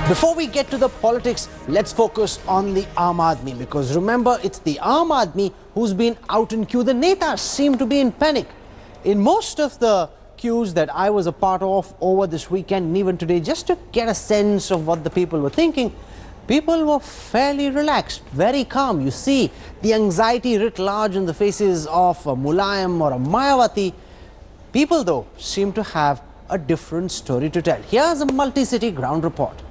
Before we get to the politics, let's focus on the Aam Aadmi, because remember, it's the Aam Aadmi who's been out in queue. The netas seem to be in panic. In most of the queues that I was a part of over this weekend and even today, just to get a sense of what the people were thinking, people were fairly relaxed, very calm. You see the anxiety writ large in the faces of a Mulayam or a Mayawati. People, though, seem to have a different story to tell. Here's a multi-city ground report.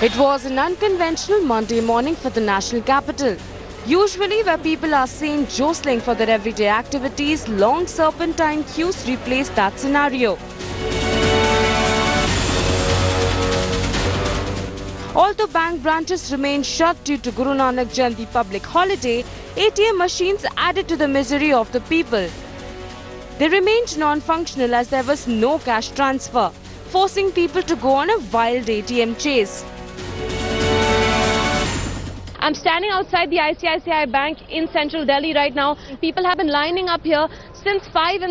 It was an unconventional Monday morning for the national capital. Usually where people are seen jostling for their everyday activities, long serpentine queues replace that scenario. Although bank branches remained shut due to Guru Nanak Jayanti public holiday, ATM machines added to the misery of the people. They remained non-functional as there was no cash transfer, forcing people to go on a wild ATM chase. I'm standing outside the ICICI Bank in central Delhi right now. People have been lining up here since 5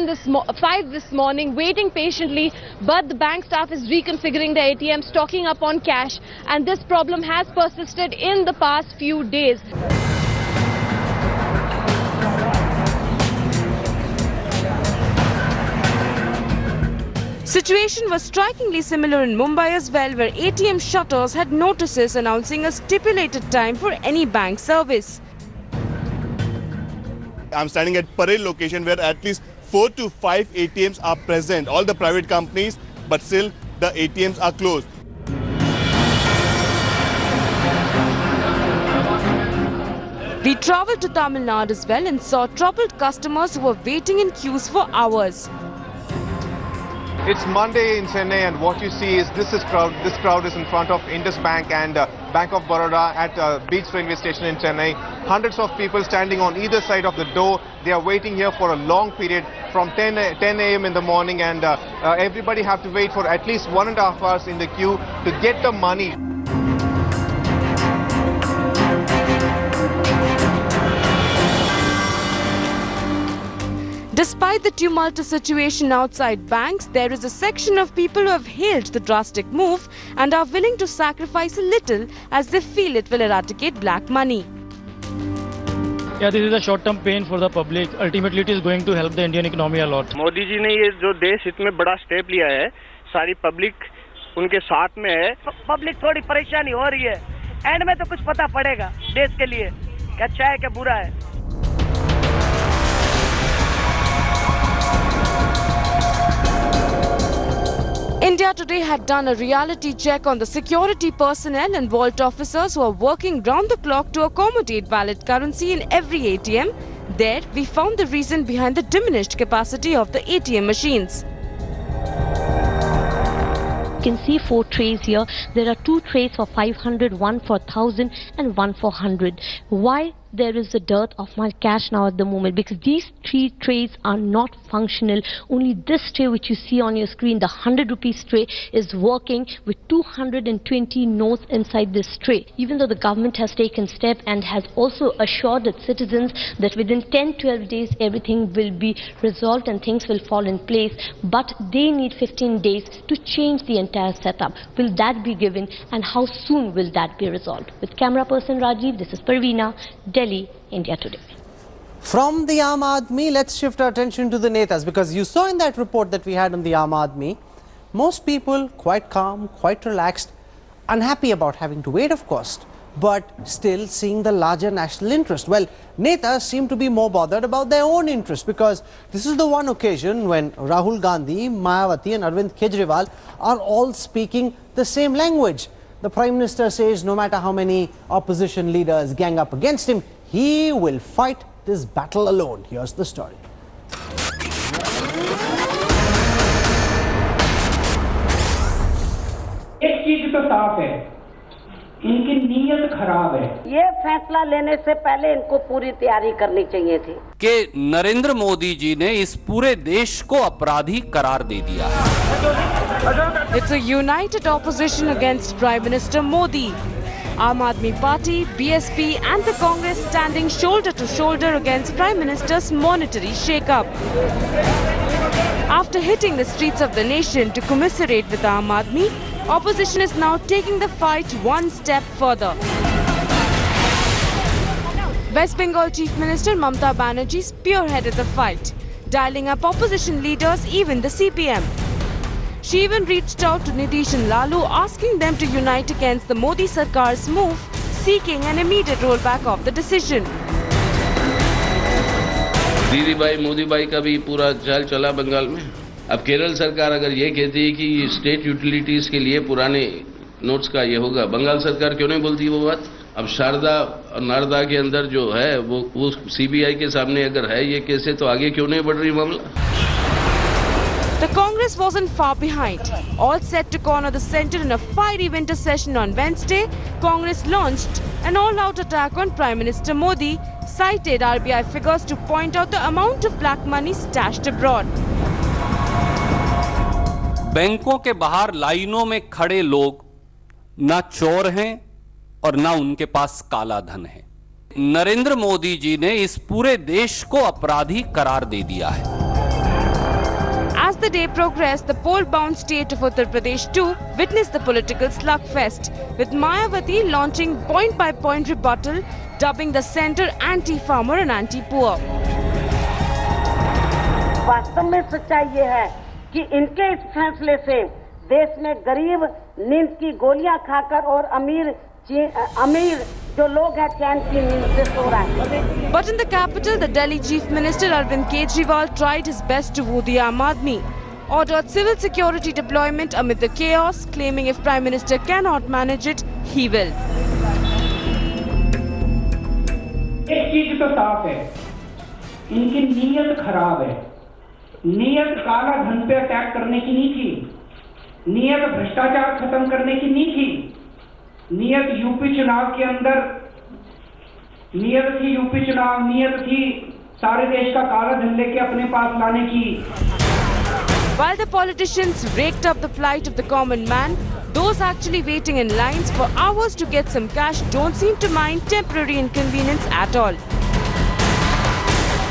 this morning, waiting patiently, but the bank staff is reconfiguring the ATM, stocking up on cash, and this problem has persisted in the past few days. Situation was strikingly similar in Mumbai as well, where ATM shutters had notices announcing a stipulated time for any bank service. I'm standing at Parel location where at least 4 to 5 ATMs are present, all the private companies, but still the ATMs are closed. We travelled to Tamil Nadu as well and saw troubled customers who were waiting in queues for hours. It's Monday in Chennai, and what you see is this crowd is in front of Indus Bank and Bank of Baroda at Beach Railway Station in Chennai. Hundreds of people standing on either side of the door. They are waiting here for a long period from 10 a.m. in the morning, and everybody have to wait for at least 1.5 hours in the queue to get the money. Despite the tumultuous situation outside banks, there is a section of people who have hailed the drastic move and are willing to sacrifice a little as they feel it will eradicate black money. Yeah, this is a short-term pain for the public. Ultimately, it is going to help the Indian economy a lot. Modi ji ने ये जो देश हित में बड़ा step लिया है, सारी पब्लिक उनके साथ में है. पब्लिक थोड़ी परेशानी हो रही है. एंड में तो कुछ पता पड़ेगा देश के लिए क्या अच्छा है क्या बुरा है. India Today had done a reality check on the security personnel and vault officers who are working round the clock to accommodate valid currency in every ATM. There, we found the reason behind the diminished capacity of the ATM machines. You can see 4 trays here. There are 2 trays for 500, 1 for 1000 and 1 for 100. Why there is a dearth of my cash now at the moment? Because these 3 trays are not functional. Only this tray which you see on your screen, the 100 rupees tray, is working with 220 notes inside this tray. Even though the government has taken steps and has also assured its citizens that within 10-12 days everything will be resolved and things will fall in place, but they need 15 days to change the entire setup. Will that be given, and how soon will that be resolved? With camera person Rajiv, this is Parveena, Delhi, India Today. From the Aam Aadmi, let's shift our attention to the netas, because you saw in that report that we had on the Aam Aadmi, most people quite calm, quite relaxed, unhappy about having to wait, of course, but still seeing the larger national interest. Well, netas seem to be more bothered about their own interest, because this is the one occasion when Rahul Gandhi, Mayawati and Arvind Kejriwal are all speaking the same language. The Prime Minister says no matter how many opposition leaders gang up against him, he will fight this battle alone. Here's the story. एक चीज तो साफ है, इनकी नीयत खराब है. ये फैसला लेने से पहले इनको पूरी तैयारी करनी चाहिए थी कि नरेंद्र मोदी जी ने इस पूरे देश को अपराधी करार दे दिया है. It's a united opposition against Prime Minister Modi. Aam Aadmi Party, BSP and the Congress standing shoulder to shoulder against Prime Minister's monetary shake-up. After hitting the streets of the nation to commiserate with Aam Aadmi, opposition is now taking the fight one step further. West Bengal Chief Minister Mamata Banerjee spearheaded the fight, dialing up opposition leaders, even the CPM. She even reached out to Nitish and Lalu, asking them to unite against the Modi Sarkar's move, seeking an immediate rollback of the decision. दीदी भाई मोदी भाई का भी पूरा चाल चला बंगाल में. अब केरल सरकार अगर ये कहती है कि स्टेट यूटिलिटीज के लिए पुराने नोट्स का ये होगा, बंगाल सरकार क्यों नहीं बोलती वो बात? अब शारदा और नारदा के अंदर जो है वो सीबीआई के सामने अगर है ये केस है तो आगे क्यों नहीं बढ़ रही मामला? The Congress wasn't far behind. All set to corner the centre in a fiery winter session on Wednesday, Congress launched an all-out attack on Prime Minister Modi, cited RBI figures to point out the amount of black money stashed abroad. बैंकों के बाहर लाइनों में खड़े लोग ना चोर हैं और ना उनके पास काला धन है. नरेंद्र मोदी जी ने इस पूरे देश को अपराधी करार दे दिया है. As the day progressed, the poll-bound state of Uttar Pradesh too witnessed the political slugfest, with Mayawati launching point-by-point rebuttal, dubbing the centre anti-farmer and anti-poor. वास्तव में सच्चाई ये है कि इनके इस फैसले से देश में गरीब नींद की गोलियां खाकर और अमीर जो लोग हैं चैन की नींद से सो रहा है. But in the capital, the Delhi Chief Minister Arvind Kejriwal tried his best to woo the Aam Aadmi, ordered civil security deployment amid the chaos, claiming if Prime Minister cannot manage it, he will. एक चीज तो साफ है, इनकी नीयत खराब है. नीयत काला धन पे अटैक करने की नहीं थी, नीयत भ्रष्टाचार खत्म करने की नहीं थी. नियत यूपी चुनाव के अंदर नियत थी सारे देश का काला धन लेके अपने पास लाने की. While the politicians raked up the plight of the common man, those actually waiting in lines for hours to get some cash don't seem to mind temporary inconvenience at all.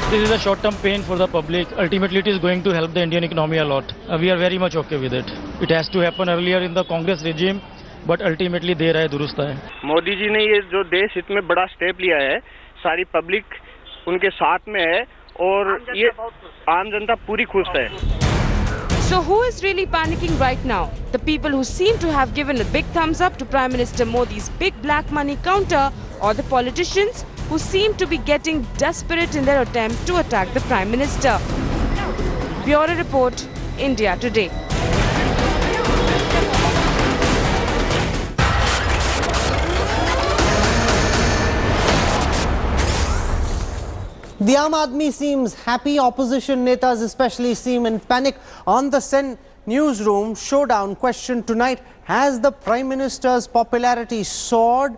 This is a short-term pain for the public. Ultimately, it is going to help the Indian economy a lot. We are very much okay with it. It has to happen earlier in the Congress regime. But ultimately देर है दुरुस्त है. मोदी जी ने ये जो देश हित में बड़ा स्टेप लिया है, सारी पब्लिक उनके साथ में है और ये आम जनता पूरी खुश है. So who is really panicking right now? The people who seem to have given a big thumbs up to Prime Minister Modi's big black money counter, or the politicians who seem to be getting desperate in their attempt to attack the Prime Minister? Bureau Report, India Today. The Aam Aadmi seems happy. Opposition netas especially seem in panic. On the Newsroom showdown question tonight, has the Prime Minister's popularity soared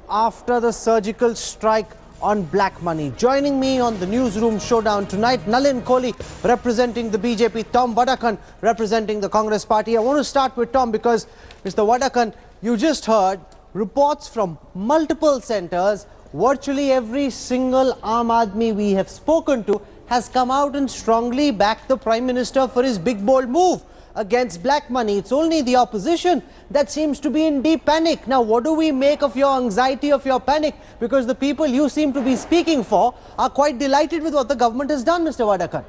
after the surgical strike on black money? Joining me on the Newsroom showdown tonight, Nalin Kohli representing the BJP, Tom Vadakan representing the Congress party. I want to start with Tom because, Mr. Vadakan, you just heard reports from multiple centres. Virtually every single Aam Aadmi we have spoken to has come out and strongly backed the Prime Minister for his big bold move against black money. It's only the opposition that seems to be in deep panic. Now, what do we make of your anxiety, of your panic? Because the people you seem to be speaking for are quite delighted with what the government has done, Mr. Vadakan.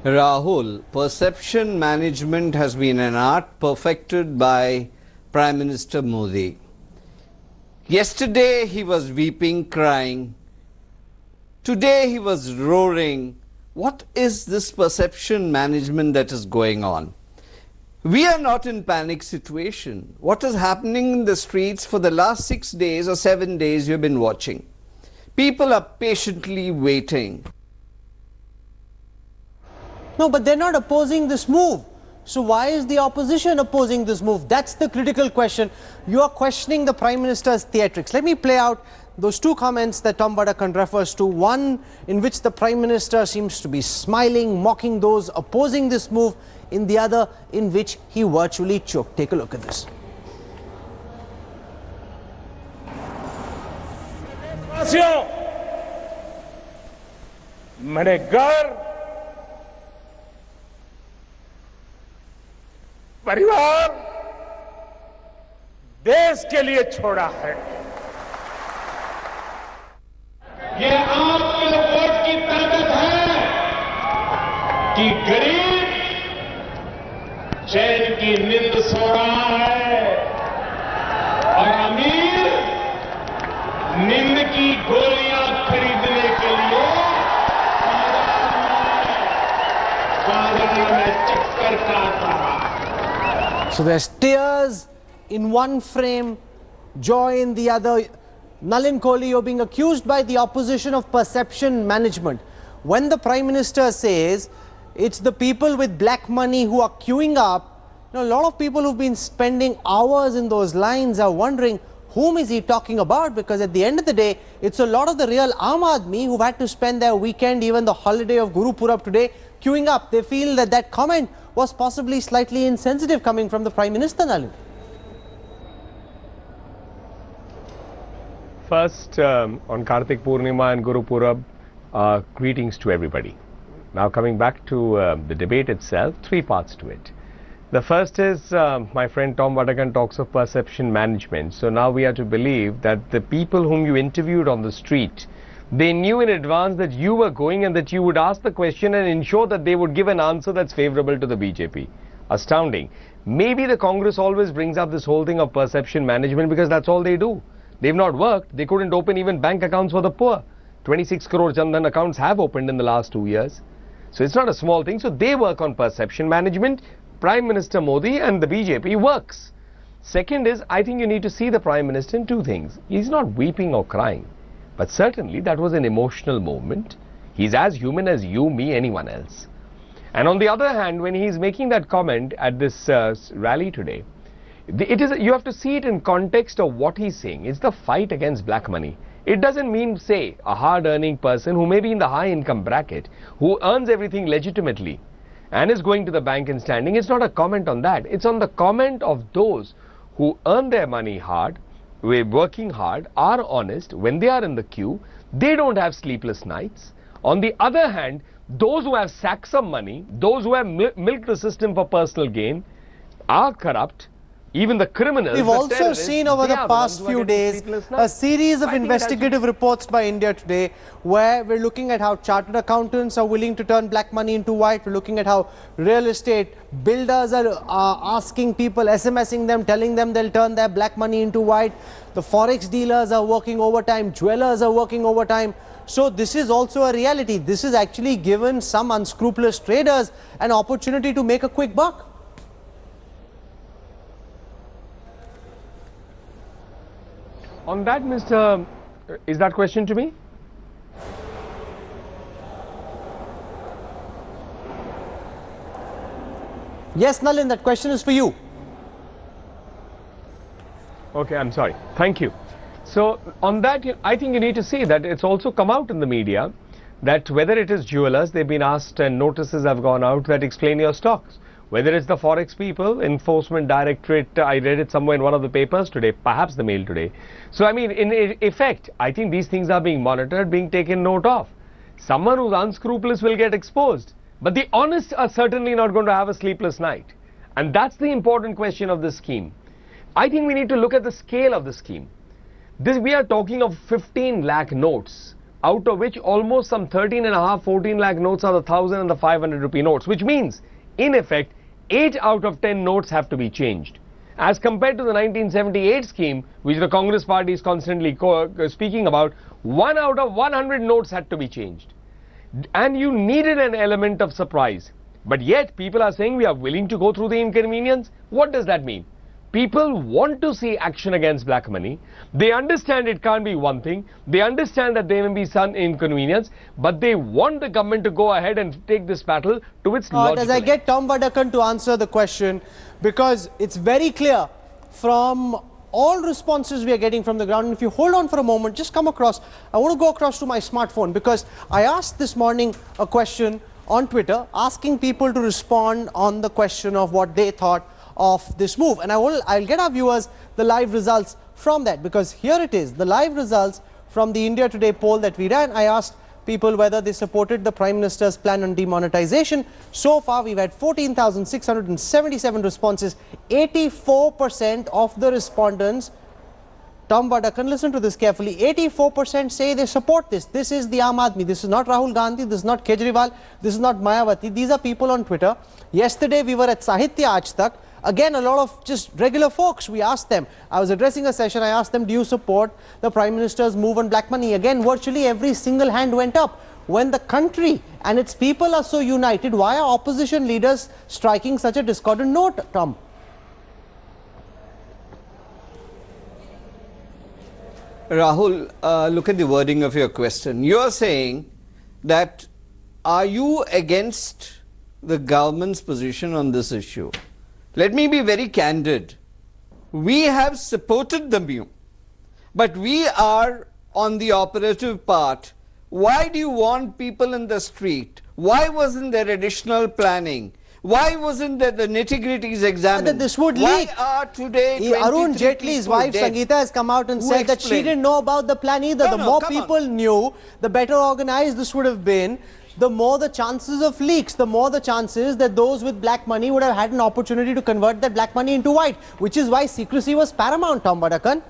Rahul, perception management has been an art perfected by Prime Minister Modi. Yesterday he was weeping, crying. Today he was roaring. What is this perception management that is going on? We are not in panic situation. What is happening in the streets for the last 6 days or 7 days you've been watching? People are patiently waiting. No, but they're not opposing this move. So why is the opposition opposing this move? That's the critical question. You are questioning the Prime Minister's theatrics. Let me play out those two comments that Tom Vadakan refers to. One in which the Prime Minister seems to be smiling, mocking those opposing this move. In the other, in which he virtually choked. Take a look at this. मैंने घर, परिवार, देश के लिए छोड़ा है। ये आपके वोट की ताकत है कि गरीब चैन की नींद सो रहा है और अमीर नींद की गोलियां खरीदने के लिए बाजार में चक्कर काट रहा है। So there's tears in one frame, joy in the other. Nalin Kohli, you're being accused by the opposition of perception management. When the Prime Minister says it's the people with black money who are queuing up, a lot of people who've been spending hours in those lines are wondering whom is he talking about, because at the end of the day, it's a lot of the real Aam Aadmi who've had to spend their weekend, even the holiday of Guru Purab today, queuing up. They feel that that comment was possibly slightly insensitive coming from the Prime Minister, Nalin. First, on Kartik Purnima and Guru Purab, greetings to everybody. Now coming back to the debate itself, three parts to it. The first is, my friend Tom Vadakan talks of perception management. So now we are to believe that the people whom you interviewed on the street, they knew in advance that you were going and that you would ask the question and ensure that they would give an answer that's favorable to the BJP. Astounding. Maybe the Congress always brings up this whole thing of perception management because that's all they do. They've not worked. They couldn't open even bank accounts for the poor. 26 crore Jantar accounts have opened in the last 2 years. So it's not a small thing. So they work on perception management. Prime Minister Modi and the BJP works. Second is, I think you need to see the Prime Minister in two things. He's not weeping or crying. But certainly that was an emotional moment. He's as human as you, me, anyone else. And on the other hand, when he's making that comment at this rally today, you have to see it in context of what he's saying. It's the fight against black money. It doesn't mean, say, a hard-earning person who may be in the high-income bracket, who earns everything legitimately and is going to the bank and standing. It's not a comment on that. It's on the comment of those who earn their money hard, we're working hard, are honest. When they are in the queue, they don't have sleepless nights. On the other hand, those who have sacked some money, those who have milked the system for personal gain, are corrupt. Even the criminals. We've also seen over the past few days a series of investigative reports by India Today where we're looking at how chartered accountants are willing to turn black money into white. We're looking at how real estate builders are asking people, SMSing them, telling them they'll turn their black money into white. The forex dealers are working overtime, jewelers are working overtime. So this is also a reality. This is actually given some unscrupulous traders an opportunity to make a quick buck. On that, Mr. Is that question to me? Yes, Nalin, that question is for you. Okay, I'm sorry. Thank you. So, on that, I think you need to see that it's also come out in the media that whether it is jewelers, they've been asked and notices have gone out that explain your stocks. Whether it's the forex people, enforcement directorate, I read it somewhere in one of the papers today, perhaps the Mail today. So, I mean, in effect, I think these things are being monitored, being taken note of. Someone who's unscrupulous will get exposed. But the honest are certainly not going to have a sleepless night. And that's the important question of this scheme. I think we need to look at the scale of the scheme. We are talking of 15 lakh notes, out of which almost some 13.5, 14 lakh notes are the 1,000 and the 500 rupee notes, which means, in effect, 8 out of 10 notes have to be changed. As compared to the 1978 scheme, which the Congress party is constantly speaking about, 1 out of 100 notes had to be changed. And you needed an element of surprise. But yet, people are saying we are willing to go through the inconvenience. What does that mean? People want to see action against black money. They understand it can't be one thing. They understand that there may be some inconvenience, but they want the government to go ahead and take this battle to its logical As I get Tom Vadakan to answer the question, because it's very clear from all responses we are getting from the ground. And if you hold on for a moment, just come across. I want to go across to my smartphone because I asked this morning a question on Twitter asking people to respond on the question of what they thought of this move. And I'll get our viewers the live results from that, because here it is, the live results from the India Today poll that we ran. I asked people whether they supported the Prime Minister's plan on demonetization. So far, we've had 14,677 responses. 84% of the respondents, Tom Vadakan, listen to this carefully, 84% say they support this. This is the Aam Aadmi. This is not Rahul Gandhi. This is not Kejriwal. This is not Mayawati. These are people on Twitter. Yesterday, we were at Sahitya Aaj Tak. Again, a lot of just regular folks, we asked them. I was addressing a session, I asked them, do you support the Prime Minister's move on black money? Again, virtually every single hand went up. When the country and its people are so united, why are opposition leaders striking such a discordant note, Tom? Rahul, look at the wording of your question. You are saying that, are you against the government's position on this issue? Let me be very candid. We have supported the move, but we are on the operative part. Why do you want people in the street? Why wasn't there additional planning? Why wasn't there the nitty-gritties examined? This would Why leak. are today Arun Jaitley's wife dead? Sangeeta has come out and said that she didn't know about the plan either. No, the more people knew, the better organized this would have been. The more the chances of leaks, the more the chances that those with black money would have had an opportunity to convert that black money into white, which is why secrecy was paramount, Tom Vadakan.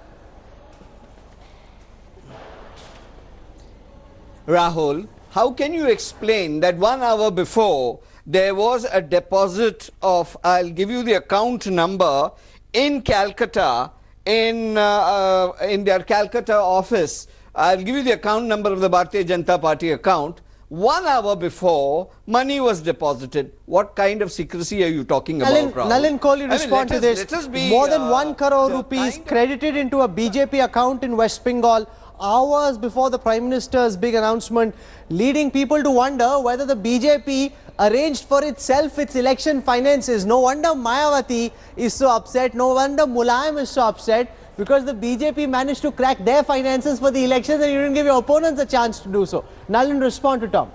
Rahul, how can you explain that 1 hour before there was a deposit of, I'll give you the account number, in Calcutta, in their Calcutta office. I'll give you the account number of the Bharatiya Janata Party account. 1 hour before, money was deposited. What kind of secrecy are you talking about, Rahul? Nalin Kohli, respond to this. More than 1 crore rupees credited into a BJP account in West Bengal hours before the Prime Minister's big announcement, leading people to wonder whether the BJP arranged for itself its election finances. No wonder Mayawati is so upset. No wonder Mulayam is so upset, because the BJP managed to crack their finances for the elections and you didn't give your opponents a chance to do so. Nalin, respond to Tom.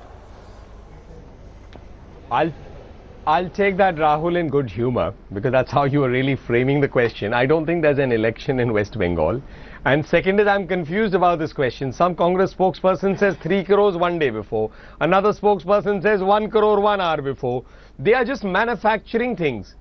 I'll take that, Rahul, in good humor, because that's how you are really framing the question. I don't think there's an election in West Bengal. And second is, I'm confused about this question. Some Congress spokesperson says 3 crores 1 day before. Another spokesperson says 1 crore 1 hour before. They are just manufacturing things.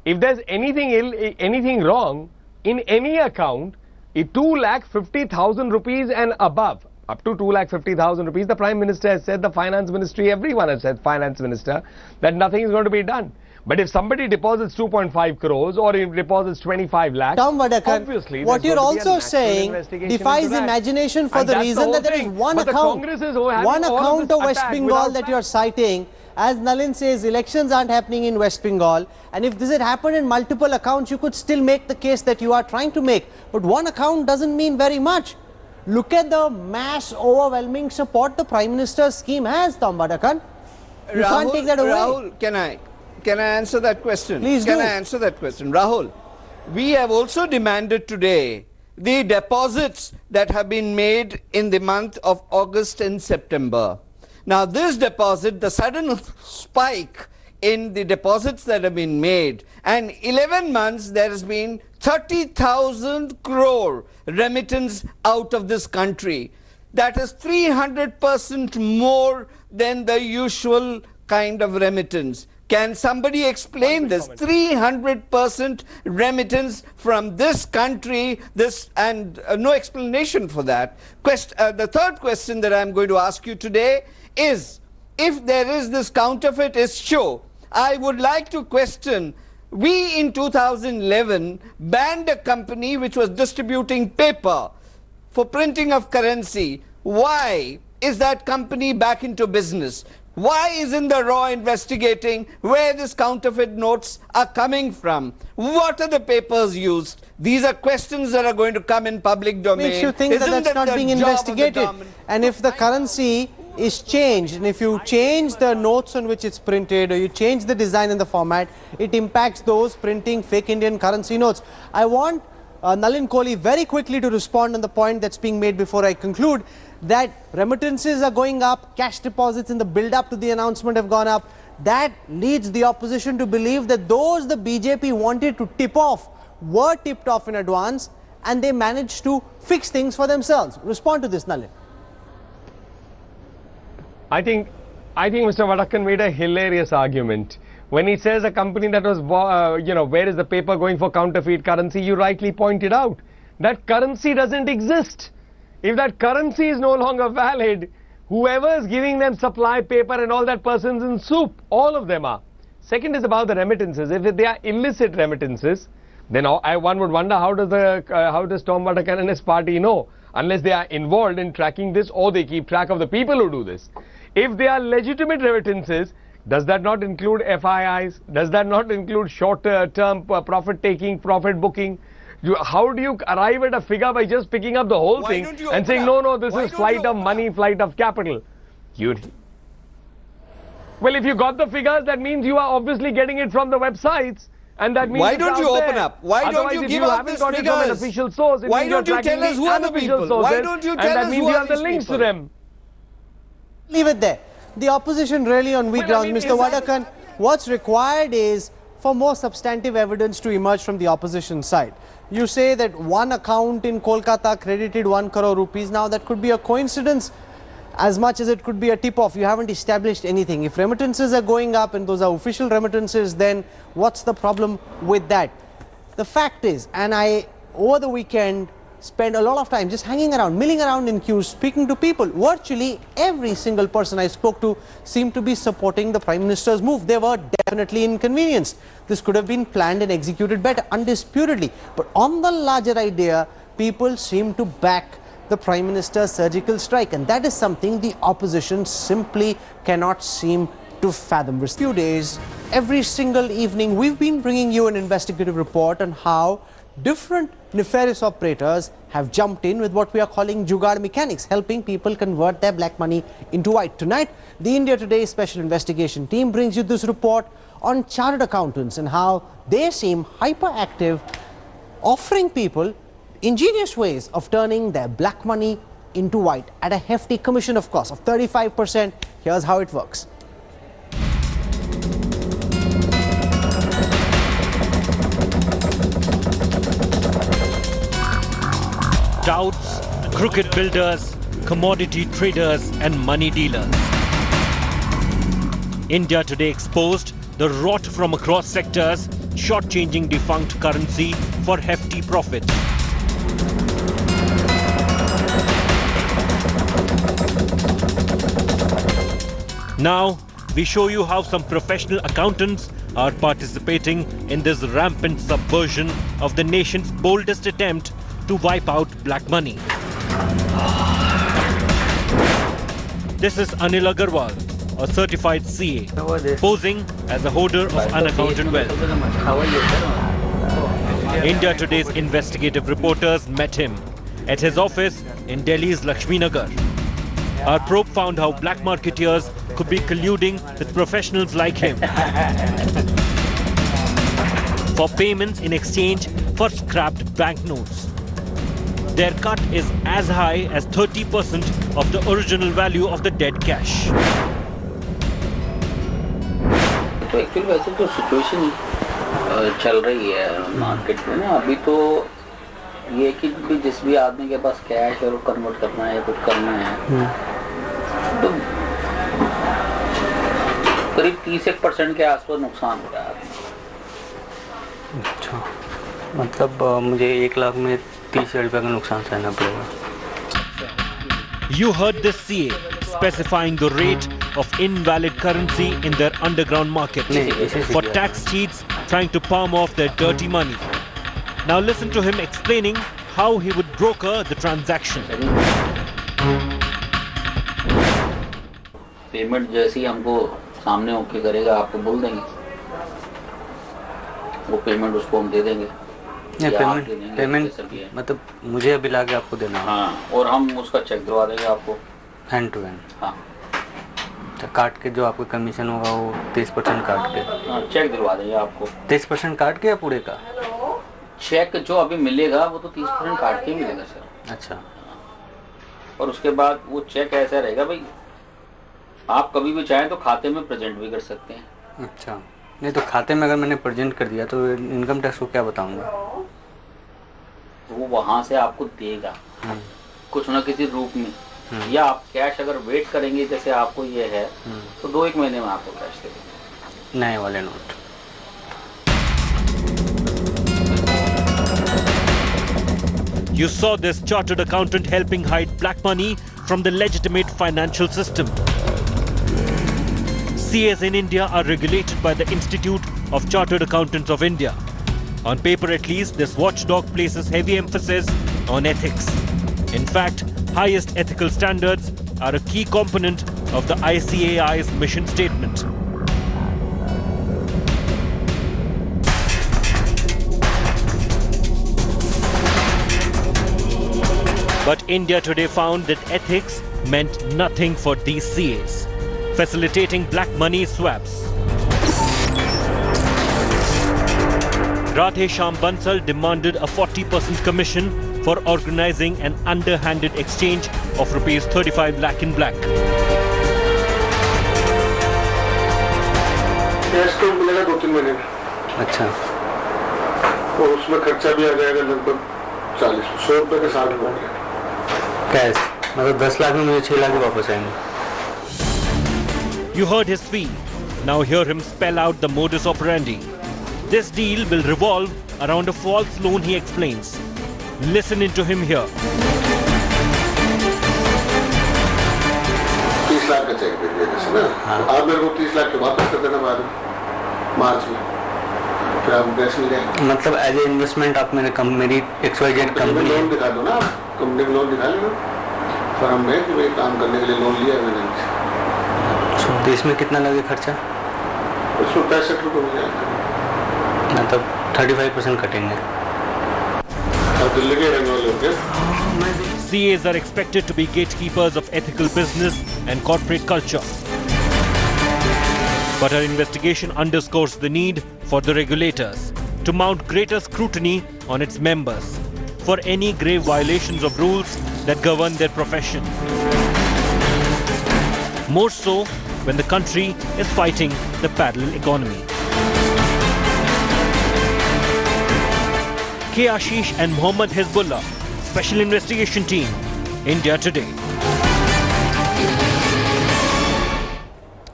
If there's anything wrong in any account, 2,50,000 rupees and above, up to 2,50,000 rupees, the Prime Minister has said, the Finance Ministry, everyone has said, Finance Minister, that nothing is going to be done. But if somebody deposits 2.5 crores or if deposits 25 lakhs, Tom Vadakan, obviously what you're also saying defies imagination for the reason that there is one account of West Bengal that you're citing. As Nalin says, elections aren't happening in West Bengal, and if this had happened in multiple accounts, you could still make the case that you are trying to make. But one account doesn't mean very much. Look at the mass overwhelming support the Prime Minister's scheme has, Tom Vadakan. You can't take that away. Rahul, can I answer that question? Please Can I answer that question? Rahul, we have also demanded today the deposits that have been made in the month of August and September. Now this deposit, the sudden spike in the deposits that have been made, and 11 months there has been 30,000 crore remittance out of this country. That is 300% more than the usual kind of remittance. Can somebody explain this? 300% remittance from this country, and no explanation for that. The third question that I'm going to ask you today is, if there is this counterfeit issue, I would like to question, we in 2011 banned a company which was distributing paper for printing of currency. Why is that company back into business? Why isn't the RAW investigating where these counterfeit notes are coming from? What are the papers used? These are questions that are going to come in public domain. Makes you think that that's not being investigated. And if the currency is changed, and if you change the notes on which it's printed, or you change the design and the format, it impacts those printing fake Indian currency notes. I want Nalin Kohli very quickly to respond on the point that's being made before I conclude, that remittances are going up, cash deposits in the build-up to the announcement have gone up. That leads the opposition to believe that those the BJP wanted to tip off were tipped off in advance, and they managed to fix things for themselves. Respond to this, Nalin. I think Mr. Vadakan made a hilarious argument. When he says a company that was, where is the paper going for counterfeit currency, you rightly pointed out that currency doesn't exist. If that currency is no longer valid, whoever is giving them supply paper and all that person's in soup, all of them are. Second is about the remittances. If they are illicit remittances, then one would wonder how does Tom Vadakan and his party know, unless they are involved in tracking this or they keep track of the people who do this. If they are legitimate remittances, does that not include FIIs? Does that not include short-term profit taking, profit booking? How do you arrive at a figure by just picking up the whole thing and saying, no, this is flight of money, flight of capital? Well, if you got the figures, that means you are obviously getting it from the websites. And that means why don't you open up? Why don't you give out these figures? From an official source, why don't you tell us who are the people? Why don't you tell us who are the links to them? Leave it there. The opposition really on weak grounds. Mr. Vadakan, what's required is for more substantive evidence to emerge from the opposition side. You say that one account in Kolkata credited 1 crore rupees. Now that could be a coincidence as much as it could be a tip-off. You haven't established anything. If remittances are going up and those are official remittances, then what's the problem with that? The fact is, and I over the weekend spent a lot of time just hanging around, milling around in queues, speaking to people. Virtually every single person I spoke to seemed to be supporting the Prime Minister's move. They were definitely inconvenienced. This could have been planned and executed better, undisputedly. But on the larger idea, people seem to back the Prime Minister's surgical strike, and that is something the opposition simply cannot seem to fathom. For a few days, every single evening, we've been bringing you an investigative report on how different nefarious operators have jumped in with what we are calling jugaad mechanics, helping people convert their black money into white. Tonight, the India Today Special Investigation Team brings you this report on chartered accountants and how they seem hyperactive, offering people ingenious ways of turning their black money into white at a hefty commission, of course, of 35%. Here's how it works. Touts, crooked builders, commodity traders and money dealers. India Today exposed the rot from across sectors, shortchanging defunct currency for hefty profit. Now, we show you how some professional accountants are participating in this rampant subversion of the nation's boldest attempt to wipe out black money. This is Anil Agarwal, a certified CA, posing as a holder of unaccounted wealth. India Today's investigative reporters met him at his office in Delhi's Lakshmi Nagar. Our probe found how black marketeers could be colluding with professionals like him for payments in exchange for scrapped banknotes. Their cut is as high as 30% of the original value of the dead cash. तो actually वैसे तो situation चल रही है market में ना, अभी तो ये कि भी जिस भी आदमी के पास कैश है वो कन्वर्ट करना है, कुछ करना है, तो करीब 30% के आसपास नुकसान हो रहा है। अच्छा, मतलब मुझे 1 लाख में 30,000 रुपये का नुकसान सहना पड़ेगा। You heard this CA specifying the rate of invalid currency in their underground market for tax cheats trying to palm off their dirty money. Now listen to him explaining how he would broker the transaction. Payment जैसे ही हमको सामने okay करेगा आपको बोल देंगे, वो payment उसको हम दे देंगे। पेमेंट मतलब मुझे अभी लाके आपको देना है? हाँ, और हम उसका चेक दिलवा देंगे आपको हैंड टू हैंड। हाँ, तो काट के जो आपका कमीशन होगा वो 30% काट के? हाँ, चेक दिलवा देंगे आपको। 30% काट के या पूरे का? चेक जो अभी मिलेगा वो तो 30% काट के ही मिलेगा सर। अच्छा। और उसके बाद वो चेक ऐसा रहेगा भाई, आप कभी भी चाहें तो खाते में प्रेजेंट भी कर सकते हैं। अच्छा, नहीं तो खाते में अगर मैंने प्रेजेंट कर दिया तो इनकम टैक्स को क्या बताऊंगा? वो वहाँ से आपको देगा कुछ ना किसी रूप में, या आप कैश अगर वेट करेंगे जैसे आपको ये है तो 2-1 महीने में आपको कैश दे देंगे, नए वाले note. You saw this chartered accountant helping hide black money from the legitimate financial system. CAs in India are regulated by the Institute of Chartered Accountants of India. On paper at least, this watchdog places heavy emphasis on ethics. In fact, highest ethical standards are a key component of the ICAI's mission statement. But India today found that ethics meant nothing for these CAs, facilitating black money swaps. Radhe Shyam Bansal demanded a 40% commission for organizing an underhanded exchange of rupees 35 lakh in black. Cash तो मिलेगा 2-3 महीने में। अच्छा। और उसमें खर्चा भी आ जाएगा लगभग 100 रुपए के साथ में। कैश मतलब 10 लाख में मुझे 6 लाख वापस आएंगे। You heard his fee. Now hear him spell out the modus operandi. This deal will revolve around a false loan, he explains. Listen into him here. 30 lakh का चेक दे दिया जैसे ना, आप मेरे को 30 लाख के वापस कर देना बाद में मार्च में, फिर आप कैश मिल जाएंगे। मतलब एज ए इन्वेस्टमेंट आप मेरी XYZ कंपनी लोन दिखा दो ना, कंपनी में लोन दिखा लेना फर्म में कि भाई काम करने के लिए लोन लिया मैंने। तो इसमें कितना लगे खर्चा? उसमें 65 रुपये हो जाएगा, मतलब 35% कटेंगे। अब दिल्ली के रहने वाले होंगे। CAs are expected to be gatekeepers of ethical business and corporate culture. But our investigation underscores the need for the regulators to mount greater scrutiny on its members for any grave violations of rules that govern their profession. More so when the country is fighting the parallel economy. K. Ashish and Mohammad Hezbollah, Special Investigation Team, India Today.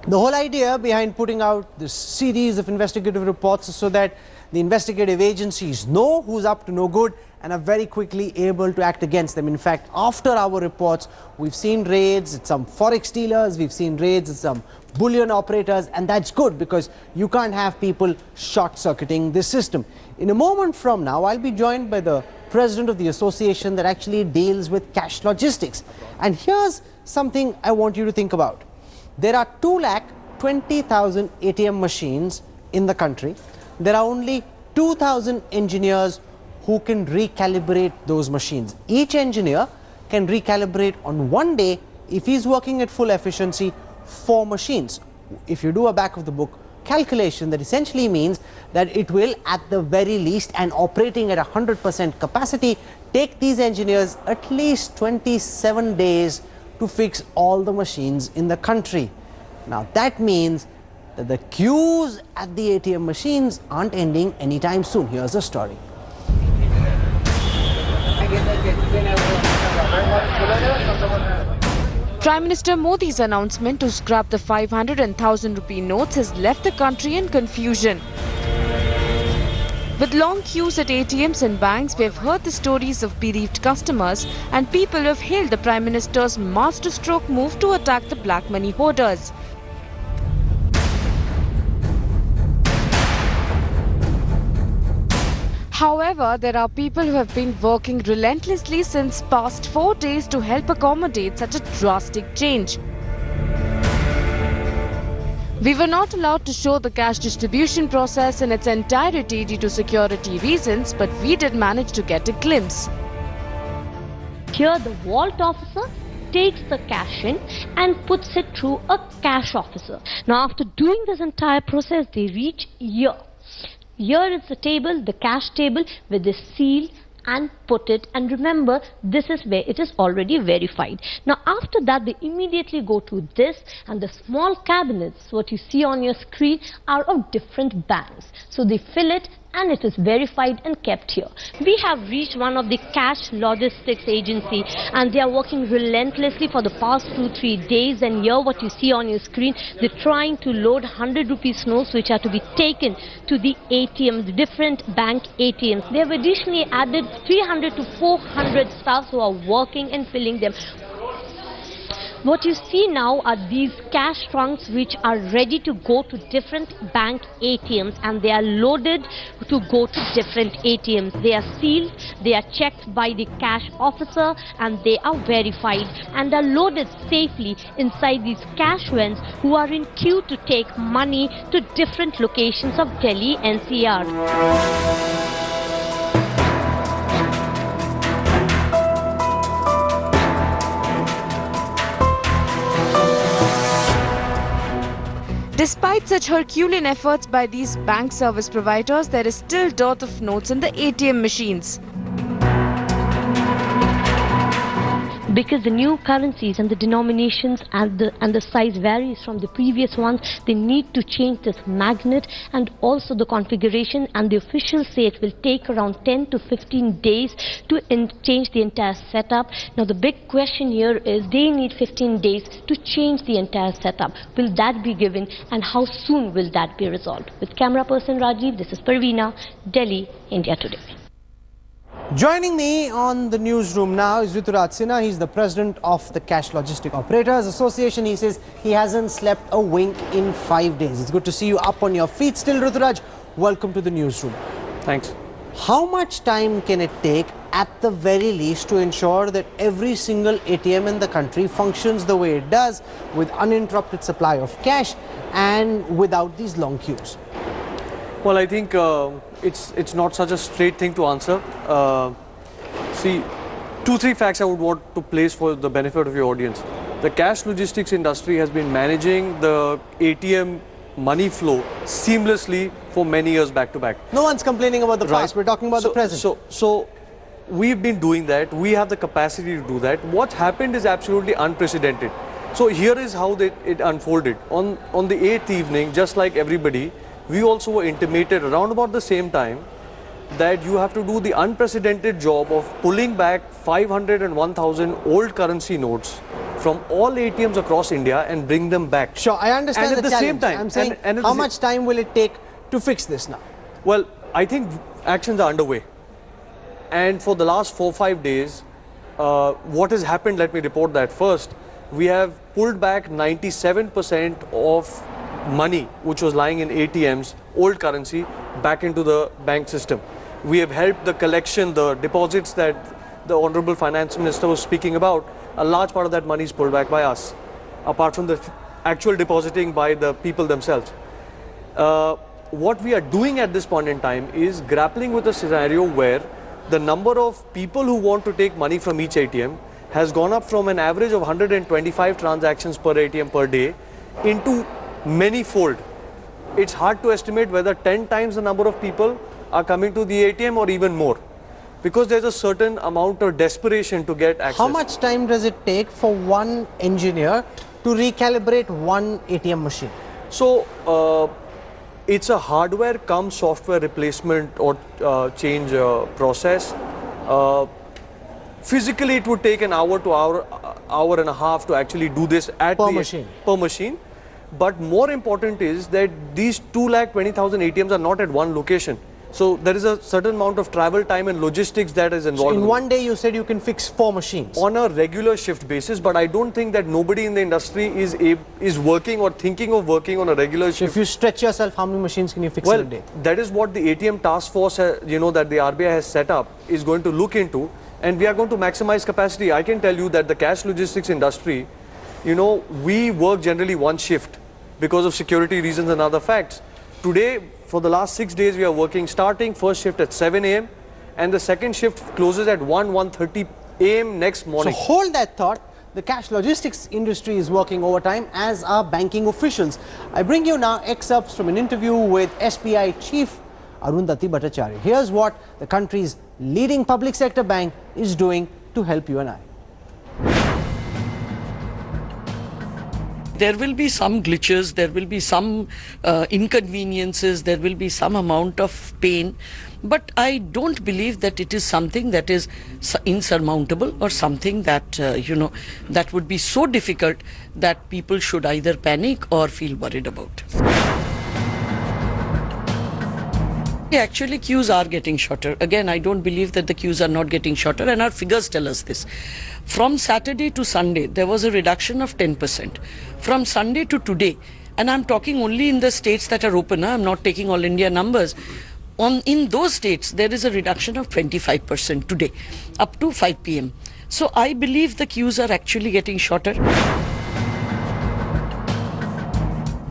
The whole idea behind putting out this series of investigative reports is so that the investigative agencies know who's up to no good and are very quickly able to act against them. In fact, after our reports, we've seen raids at some forex dealers, we've seen raids at some bullion operators, and that's good because you can't have people short-circuiting this system. In a moment from now, I'll be joined by the president of the association that actually deals with cash logistics. And here's something I want you to think about. There are 220,000 ATM machines in the country. There are only 2,000 engineers who can recalibrate those machines. Each engineer can recalibrate on one day, if he's working at full efficiency, 4 machines. If you do a back of the book calculation, that essentially means that it will, at the very least, and operating at 100% capacity, take these engineers at least 27 days to fix all the machines in the country. Now that means that the queues at the ATM machines aren't ending anytime soon. Here's the story. Prime Minister Modi's announcement to scrap the 500 and 1000 rupee notes has left the country in confusion. With long queues at ATMs and banks, we have heard the stories of bereaved customers and people have hailed the Prime Minister's masterstroke move to attack the black money hoarders. However, there are people who have been working relentlessly since past 4 days to help accommodate such a drastic change. We were not allowed to show the cash distribution process in its entirety due to security reasons, but we did manage to get a glimpse. Here the vault officer takes the cash in and puts it through a cash officer. Now after doing this entire process, they reach here. Here is the table, the cash table with the seal, and put it, and remember, this is where it is already verified. Now after that, they immediately go to this, and the small cabinets, what you see on your screen, are of different banks. So they fill it, and it is verified and kept here. We have reached one of the cash logistics agency, and they are working relentlessly for the past 2-3 days, and here what you see on your screen, they're trying to load 100 rupees notes which are to be taken to the ATMs, the different bank ATMs. They have additionally added 300 to 400 staff who are working and filling them. What you see now are these cash trunks which are ready to go to different bank ATMs, and they are loaded to go to different ATMs. They are sealed, they are checked by the cash officer, and they are verified and are loaded safely inside these cash vans who are in queue to take money to different locations of Delhi NCR. Despite such Herculean efforts by these bank service providers, there is still dearth of notes in the ATM machines. Because the new currencies and the denominations and the size varies from the previous ones, they need to change this magnet and also the configuration, and the officials say it will take around 10 to 15 days to change the entire setup. Now the big question here is they need 15 days to change the entire setup. Will that be given, and how soon will that be resolved? With camera person Rajiv, this is Parveena, Delhi, India Today. Joining me on the newsroom now is Rituraj Sinha. He's the president of the Cash Logistic Operators Association. He says he hasn't slept a wink in 5 days. It's good to see you up on your feet still, Rituraj. Welcome to the newsroom. Thanks. How much time can it take at the very least to ensure that every single ATM in the country functions the way it does, with uninterrupted supply of cash and without these long queues? Well, I think it's not such a straight thing to answer. See, 2-3 facts I would want to place for the benefit of your audience. The cash logistics industry has been managing the ATM money flow seamlessly for many years back to back. No one's complaining about the past. We're talking about the present. So we've been doing that. We have the capacity to do that. What happened is absolutely unprecedented. So here is how it unfolded. On the 8th evening, just like everybody, we also were intimated around about the same time that you have to do the unprecedented job of pulling back 500 and 1,000 old currency notes from all ATMs across India and bring them back. Sure, I understand and the at the challenge. same time, I'm saying, how much time will it take to fix this now? Well, I think actions are underway. And for the last 4-5 days, what has happened, let me report that first. We have pulled back 97% of money which was lying in ATMs, old currency, back into the bank system. We have helped the collection, the deposits that the Honorable Finance Minister was speaking about. A large part of that money is pulled back by us, apart from the actual depositing by the people themselves. What we are doing at this point in time is grappling with a scenario where the number of people who want to take money from each ATM has gone up from an average of 125 transactions per ATM per day into many-fold. It's hard to estimate whether 10 times the number of people are coming to the ATM or even more, because there's a certain amount of desperation to get access. How much time does it take for one engineer to recalibrate one ATM machine? So it's a hardware come software replacement or change process. Physically it would take an hour to hour and a half to actually do this at per machine. Per machine. But more important is that these 220,000 ATMs are not at one location. So there is a certain amount of travel time and logistics that is involved. So in one day you said you can fix 4 machines? On a regular shift basis, but I don't think that nobody in the industry is working or thinking of working on a regular shift. If you stretch yourself, how many machines can you fix in a day? That is what the ATM task force, that the RBI has set up is going to look into, and we are going to maximize capacity. I can tell you that the cash logistics industry, we work generally one shift. because of security reasons and other facts. Today, for the last 6 days, we are working, starting first shift at 7 a.m. and the second shift closes at 1:30 a.m. next morning. So hold that thought. The cash logistics industry is working overtime, as are banking officials. I bring you now excerpts from an interview with SBI Chief Arun Bhattacharya. Here's what the country's leading public sector bank is doing to help you and I. There will be some glitches, there will be some inconveniences, there will be some amount of pain, but I don't believe that it is something that is insurmountable or something that, that would be so difficult that people should either panic or feel worried about. Actually, queues are getting shorter. Again, I don't believe that the queues are not getting shorter, and our figures tell us this. From Saturday to Sunday, there was a reduction of 10%. From Sunday to today, and I'm talking only in the states that are open, I'm not taking all India numbers. In those states, there is a reduction of 25% today, up to 5 p.m. So I believe the queues are actually getting shorter.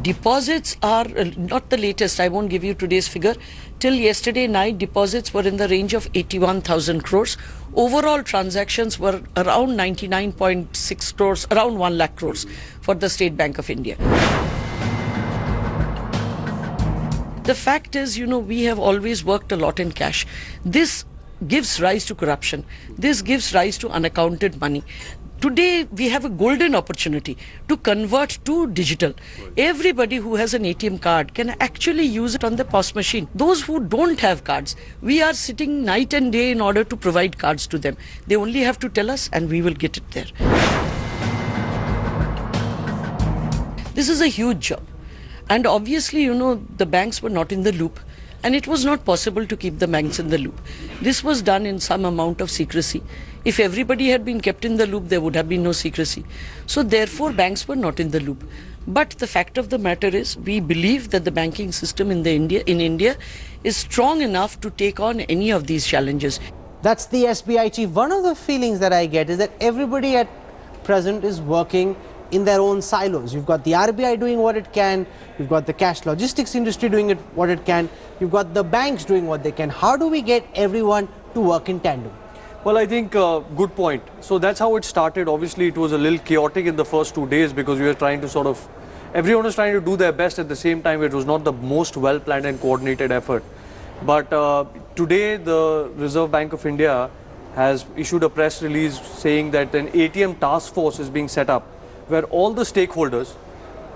Deposits are not the latest. I won't give you today's figure. Till yesterday night, deposits were in the range of 81,000 crores. Overall transactions were around 99.6 crores, around 1 lakh crores for the State Bank of India. The fact is, we have always worked a lot in cash. This gives rise to corruption. This gives rise to unaccounted money. Today, we have a golden opportunity to convert to digital. Everybody who has an ATM card can actually use it on the POS machine. Those who don't have cards, we are sitting night and day in order to provide cards to them. They only have to tell us and we will get it there. This is a huge job. And obviously, the banks were not in the loop. And it was not possible to keep the banks in the loop. This was done in some amount of secrecy. If everybody had been kept in the loop, there would have been no secrecy. So therefore, banks were not in the loop. But the fact of the matter is, we believe that the banking system in India is strong enough to take on any of these challenges. That's the SBI chief. One of the feelings that I get is that everybody at present is working in their own silos. You've got the RBI doing what it can, you've got the cash logistics industry doing what it can, you've got the banks doing what they can. How do we get everyone to work in tandem? Well, I think good point. So that's how it started. Obviously, it was a little chaotic in the first 2 days because we were trying to everyone was trying to do their best at the same time. It was not the most well-planned and coordinated effort. But today, the Reserve Bank of India has issued a press release saying that an ATM task force is being set up, where all the stakeholders,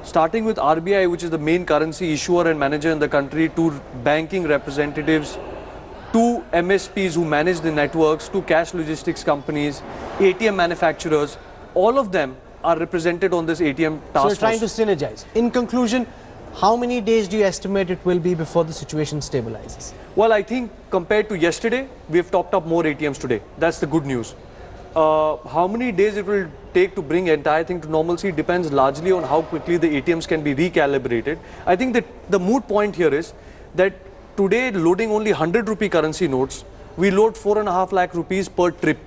starting with RBI, which is the main currency issuer and manager in the country, to banking representatives, to MSPs who manage the networks, to cash logistics companies, ATM manufacturers, all of them are represented on this ATM task force. So you're trying to synergize. In conclusion, how many days do you estimate it will be before the situation stabilizes? Well, I think compared to yesterday, we have topped up more ATMs today. That's the good news. How many days it will take to bring entire thing to normalcy depends largely on how quickly the ATMs can be recalibrated. I think that the moot point here is that today, loading only 100 rupee currency notes, we load 4.5 lakh rupees per trip,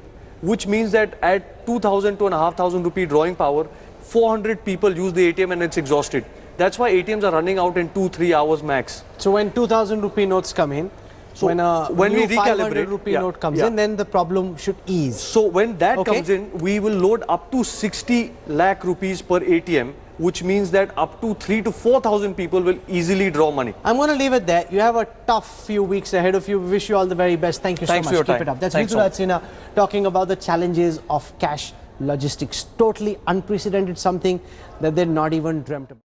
which means that at 2,000 to 2,500 rupee drawing power, 400 people use the ATM and it's exhausted. That's why ATMs are running out in 2-3 hours max. So when 2,000 rupee notes come in, so when we recalibrate, 500 rupee note comes in, then the problem should ease. So when that comes in, we will load up to 60 lakh rupees per ATM, which means that up to 3,000 to 4,000 people will easily draw money. I'm going to leave it there. You have a tough few weeks ahead of you. We wish you all the very best. Thank you so much. For your Keep time. it up. That's Thanks Vemula talking about the challenges of cash logistics. Totally unprecedented, something that they're not even dreamt about.